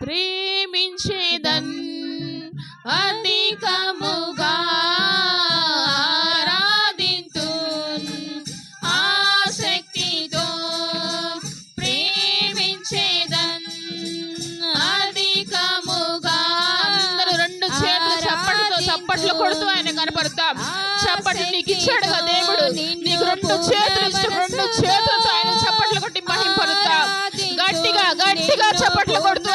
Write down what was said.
ప్రేమించేదన్ అధికముగా ఆరాధింతున్ ఆసక్తితో ప్రేమించేదన్ అధికముగా. అందరూ రెండు చేతులు చప్పట్లు కొడుతూ ఆయన కనపడతాం. చప్పట్లు నీకు ఇచ్చాడుగా దేవుడు, నీకు రెండు చేతులు ఇష్టం, రెండు చేతులతో ఆయన చప్పట్లు కొట్టి మహింపరుతాం. గట్టిగా గట్టిగా చప్పట్లు కొడుతూ